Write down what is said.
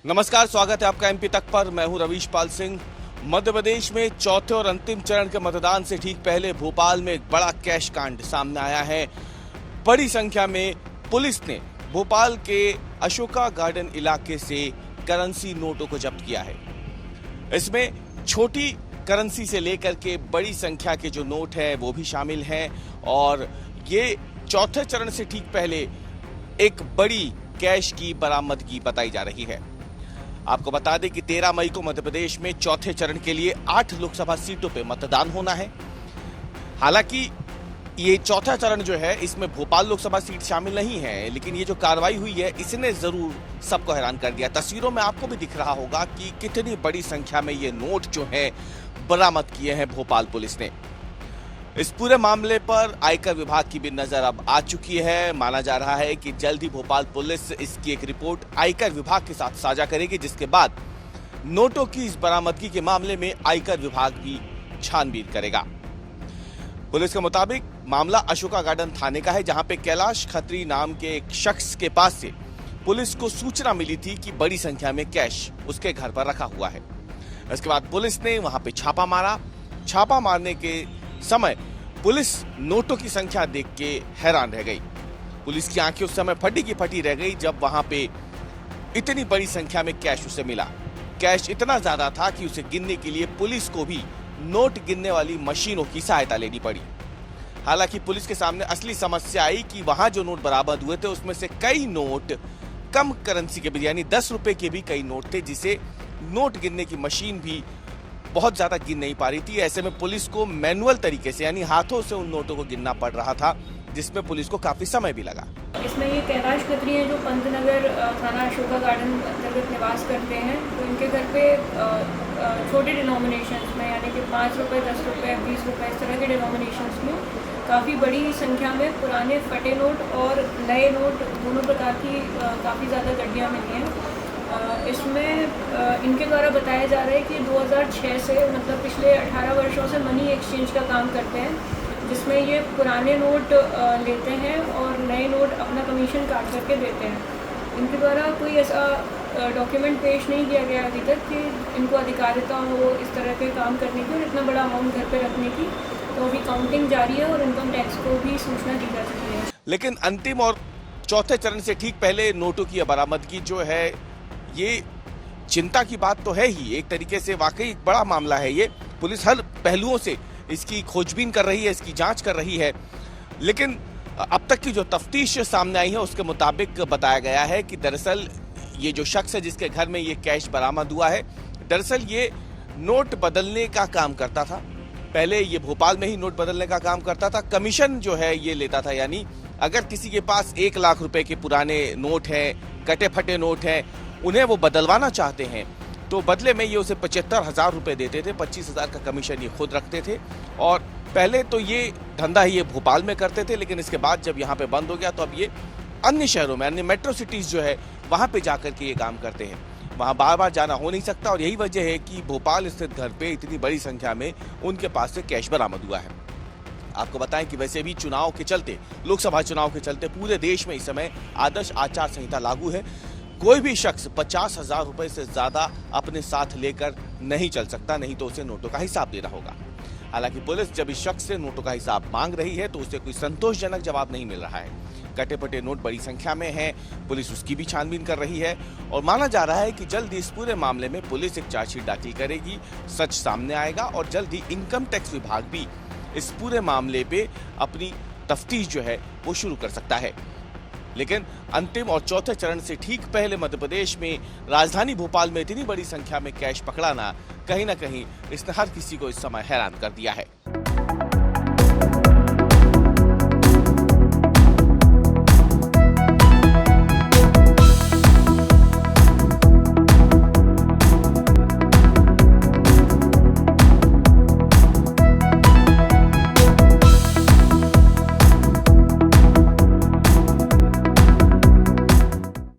नमस्कार, स्वागत है आपका एमपी तक पर। मैं हूं रवीश पाल सिंह। मध्य प्रदेश में चौथे और अंतिम चरण के मतदान से ठीक पहले भोपाल में एक बड़ा कैश कांड सामने आया है। बड़ी संख्या में पुलिस ने भोपाल के अशोका गार्डन इलाके से करेंसी नोटों को जब्त किया है। इसमें छोटी करेंसी से लेकर के बड़ी संख्या के जो नोट है वो भी शामिल हैं और ये चौथे चरण से ठीक पहले एक बड़ी कैश की बरामदगी बताई जा रही है। आपको बता दें कि 13 मई को मध्य प्रदेश में चौथे चरण के लिए 8 लोकसभा सीटों पे मतदान होना है। हालांकि ये चौथा चरण जो है इसमें भोपाल लोकसभा सीट शामिल नहीं है, लेकिन ये जो कार्रवाई हुई है इसने जरूर सबको हैरान कर दिया। तस्वीरों में आपको भी दिख रहा होगा कि कितनी बड़ी संख्या में ये नोट जो है बरामद किए हैं भोपाल पुलिस ने। इस पूरे मामले पर आयकर विभाग की भी नजर अब आ चुकी है। माना जा रहा है कि जल्द ही भोपाल पुलिस इसकी एक रिपोर्ट आयकर विभाग के साथ साझा करेगी, जिसके बाद नोटों की इस बरामदगी के मामले में आयकर विभाग भी छानबीन करेगा। पुलिस के मुताबिक मामला अशोका गार्डन थाने का है, जहां पे कैलाश खत्री नाम के एक शख्स के पास से पुलिस को सूचना मिली थी कि बड़ी संख्या में कैश उसके घर पर रखा हुआ है। इसके बाद पुलिस ने वहां पे छापा मारा। छापा मारने के समय पुलिस नोटों की संख्या देख के हैरान रह गई। पुलिस की आंखें उस समय फटी की फटी रह गई जब वहां पे इतनी बड़ी संख्या में कैश उसे मिला। कैश इतना ज्यादा था कि उसे गिनने के लिए पुलिस को भी नोट गिनने वाली मशीनों की सहायता लेनी पड़ी। हालांकि पुलिस के सामने असली समस्या आई कि वहां जो नोट बरामद हुए थे उसमें से कई नोट कम करेंसी के भी, यानी 10 रुपए के भी कई नोट थे, जिसे नोट गिनने की मशीन भी बहुत ज्यादा गिन नहीं पा रही थी। ऐसे में पुलिस को मैनुअल तरीके से यानी हाथों से उन नोटों को गिनना पड़ रहा था, जिसमें पुलिस को काफी समय भी लगा। इसमें ये कैलाश खत्री हैं जो पंतनगर थाना अशोका गार्डन अंतर्गत निवास करते हैं। तो इनके घर पे छोटे डिनोमिनेशंस में यानी कि 5 रुपये, 10 रुपये, 20 रुपये, इस तरह के डिनोमिनेशंस में काफ़ी बड़ी संख्या में पुराने फटे नोट और नए नोट दोनों प्रकार की काफ़ी ज़्यादा गड्डियाँ मिली हैं। इसमें इनके द्वारा बताया जा रहा है कि 2006 से मतलब पिछले 18 वर्षों से मनी एक्सचेंज का काम करते हैं, जिसमें ये पुराने नोट लेते हैं और नए नोट अपना कमीशन काट करके देते हैं। इनके द्वारा कोई ऐसा डॉक्यूमेंट पेश नहीं किया गया अभी तक कि इनको अधिकारिता हो इस तरह के काम करने की और इतना बड़ा अमाउंट घर पे रखने की। तो अभी काउंटिंग जारी है और इनकम टैक्स को भी सूचना दी जा चुकी है। लेकिन अंतिम और चौथे चरण से ठीक पहले नोटों की बरामदगी जो है ये चिंता की बात तो है ही। एक तरीके से वाकई एक बड़ा मामला है ये। पुलिस हर पहलुओं से इसकी खोजबीन कर रही है, इसकी जांच कर रही है। लेकिन अब तक की जो तफ्तीश सामने आई है उसके मुताबिक बताया गया है कि दरअसल ये जो शख्स है जिसके घर में ये कैश बरामद हुआ है, दरअसल ये नोट बदलने का काम करता था। पहले ये भोपाल में ही नोट बदलने का काम करता था। कमीशन जो है ये लेता था, यानी अगर किसी के पास 1 लाख रुपए के पुराने नोट हैं, कटे फटे नोट हैं, उन्हें वो बदलवाना चाहते हैं तो बदले में ये उसे 75,000 रुपए देते थे। 25,000 का कमीशन ये खुद रखते थे। और पहले तो ये धंधा ये भोपाल में करते थे, लेकिन इसके बाद जब यहाँ पे बंद हो गया तो अब ये अन्य शहरों में, अन्य मेट्रो सिटीज जो है वहाँ पे जाकर के ये काम करते हैं। वहाँ बार बार जाना हो नहीं सकता और यही वजह है कि भोपाल स्थित घर पे इतनी बड़ी संख्या में उनके पास से कैश बरामद हुआ है। आपको बताएं कि वैसे भी चुनाव के चलते, लोकसभा चुनाव के चलते पूरे देश में इस समय आदर्श आचार संहिता लागू है। कोई भी शख्स 50,000 रुपए से ज्यादा अपने साथ लेकर नहीं चल सकता, नहीं तो उसे नोटों का हिसाब देना होगा। हालांकि पुलिस जब इस शख्स से नोटों का हिसाब मांग रही है तो उसे कोई संतोषजनक जवाब नहीं मिल रहा है। कटे पटे नोट बड़ी संख्या में हैं, पुलिस उसकी भी छानबीन कर रही है और माना जा रहा है कि जल्द ही इस पूरे मामले में पुलिस एक चार्जशीट दाखिल करेगी, सच सामने आएगा और जल्द ही इनकम टैक्स विभाग भी इस पूरे मामले पे अपनी तफ्तीश जो है वो शुरू कर सकता है। लेकिन अंतिम और चौथे चरण से ठीक पहले मध्य प्रदेश में राजधानी भोपाल में इतनी बड़ी संख्या में कैश पकड़ाना कहीं ना कहीं इसने हर किसी को इस समय हैरान कर दिया है।